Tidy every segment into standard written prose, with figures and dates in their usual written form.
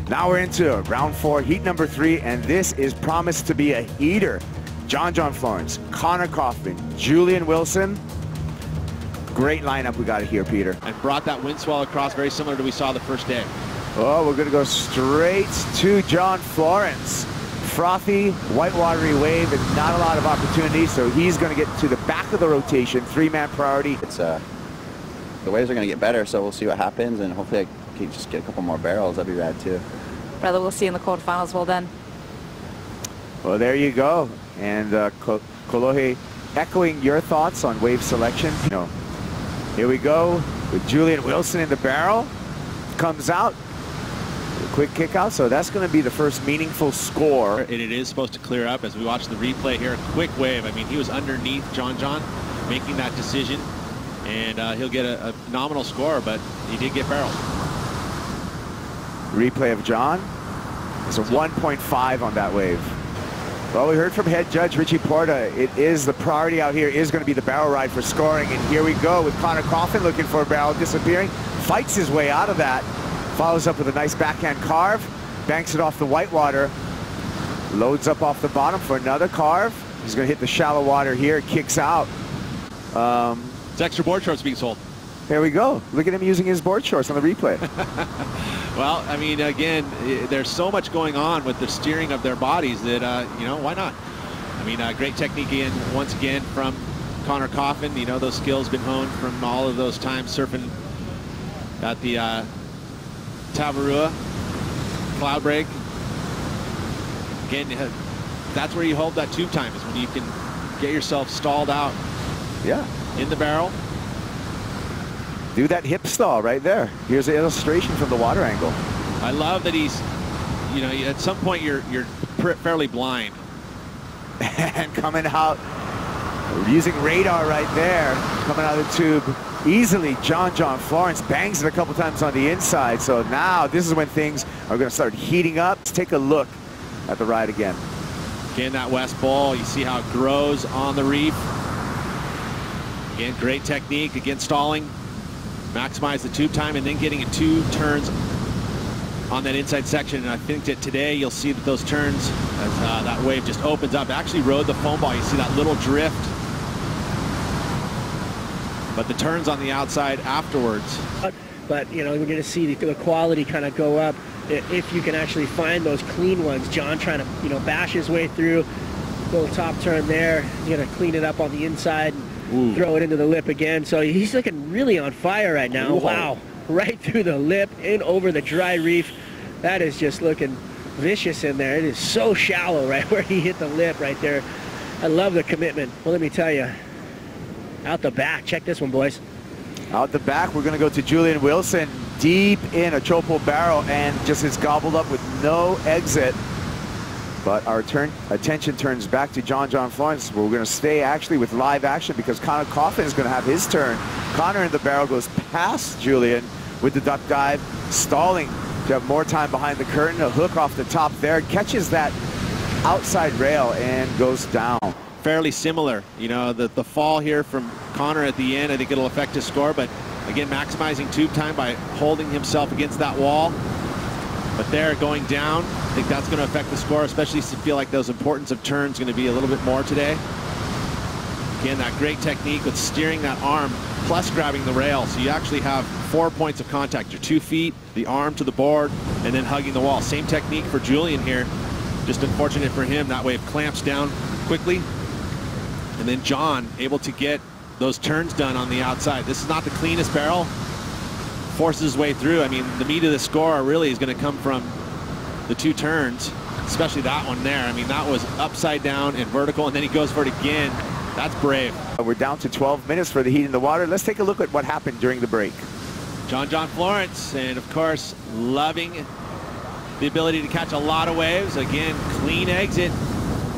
Now we're into round 4, heat number 3, and this is promised to be a heater. John Florence, Connor Coffin, Julian Wilson. Great lineup we got here, Peter. And brought that wind swell across, very similar to what we saw the first day. Oh, we're gonna go straight to John Florence. Frothy, white-watery wave, and not a lot of opportunity, so he's gonna get to the back of the rotation, 3-man priority. It's the waves are gonna get better, so we'll see what happens, and hopefully I can just get a couple more barrels. That'd be rad too. Brother, we'll see you in the quarterfinals. Well done. Well, there you go. And Kolohe, echoing your thoughts on wave selection. You know, here we go with Julian Wilson in the barrel. Comes out. Quick kick out, so that's going to be the first meaningful score. And it is supposed to clear up as we watch the replay here. Quick wave. I mean, he was underneath John making that decision, and he'll get a nominal score, but he did get barrels. Replay of John. It's a 1.5 on that wave. Well, we heard from head judge Richie Porta. It is the priority out here is going to be the barrel ride for scoring, and here we go with Connor Coffin looking for a barrel, disappearing, fights his way out of that. Follows up with a nice backhand carve, banks it off the whitewater, loads up off the bottom for another carve. He's going to hit the shallow water here, kicks out. It's extra board shorts being sold. There we go. Look at him using his board shorts on the replay. Well, I mean, again, there's so much going on with the steering of their bodies that, you know, why not? I mean, great technique once again from Connor Coffin. You know, those skills been honed from all of those times surfing at the Tavarua, cloud break. Again, that's where you hold that tube time, is when you can get yourself stalled out. Yeah. In the barrel. Do that hip stall right there. Here's an illustration from the water angle. I love that he's, you know, at some point you're fairly blind. And coming out, using radar right there, coming out of the tube easily. John Florence bangs it a couple times on the inside. So now this is when things are going to start heating up. Let's take a look at the ride again. Again, that west ball, you see how it grows on the reef. Again, great technique. Again, stalling, maximize the tube time, and then getting in 2 turns on that inside section. And I think that today you'll see that those turns, as that wave just opens up, actually rode the foam ball. You see that little drift. But the turns on the outside afterwards. But you know, we're going to see the quality kind of go up if you can actually find those clean ones. John trying to, you know, bash his way through. Little top turn there. He's going to clean it up on the inside and throw it into the lip again. So he's looking really on fire right now. Wow. Right through the lip, in over the dry reef. That is just looking vicious in there. It is so shallow right where he hit the lip right there. I love the commitment. Well, let me tell you. Out the back. Check this one, boys. Out the back, we're going to go to Julian Wilson, deep in a chopo barrel, and just is gobbled up with no exit. But our attention turns back to John Florence. We're going to stay actually with live action because Connor Coffin is going to have his turn. Connor in the barrel goes past Julian with the duck dive, stalling to have more time behind the curtain. A hook off the top there, catches that outside rail and goes down. Fairly similar, you know, the fall here from Connor at the end. I think it'll affect his score, but again, maximizing tube time by holding himself against that wall. But there, going down, I think that's going to affect the score, especially if you feel like those importance of turns going to be a little bit more today. Again, that great technique with steering that arm plus grabbing the rail. So you actually have 4 points of contact. Your 2 feet, the arm to the board, and then hugging the wall. Same technique for Julian here. Just unfortunate for him, that wave clamps down quickly. And then John able to get those turns done on the outside. This is not the cleanest barrel. Forces his way through. I mean, the meat of the score really is going to come from the 2 turns, especially that one there. I mean, that was upside down and vertical, and then he goes for it again. That's brave. We're down to 12 minutes for the heat in the water. Let's take a look at what happened during the break. John Florence, and of course, loving the ability to catch a lot of waves. Again, clean exit.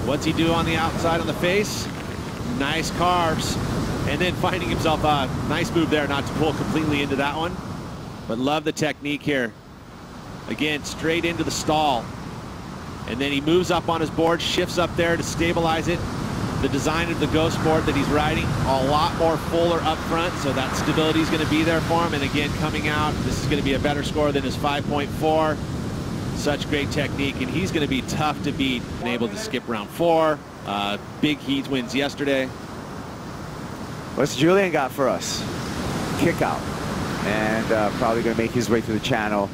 What's he do on the outside on the face? Nice carves, and then finding himself a nice move there not to pull completely into that one, but love the technique here. Again, straight into the stall, and then he moves up on his board, shifts up there to stabilize it. The design of the ghost board that he's riding, a lot more fuller up front, so that stability is going to be there for him. And again, coming out, this is going to be a better score than his 5.4. Such great technique, and he's going to be tough to beat. Been able to skip round 4. Big heat wins yesterday. What's Julian got for us? Kick out. And probably going to make his way to the channel.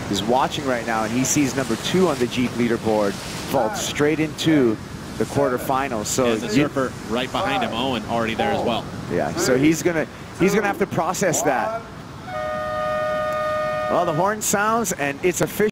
He's watching right now, and he sees number 2 on the Jeep leaderboard fall straight into the quarterfinals. So and the surfer right behind him, Owen, already there as well. Yeah, so he's gonna have to process that. Well, the horn sounds, and it's official.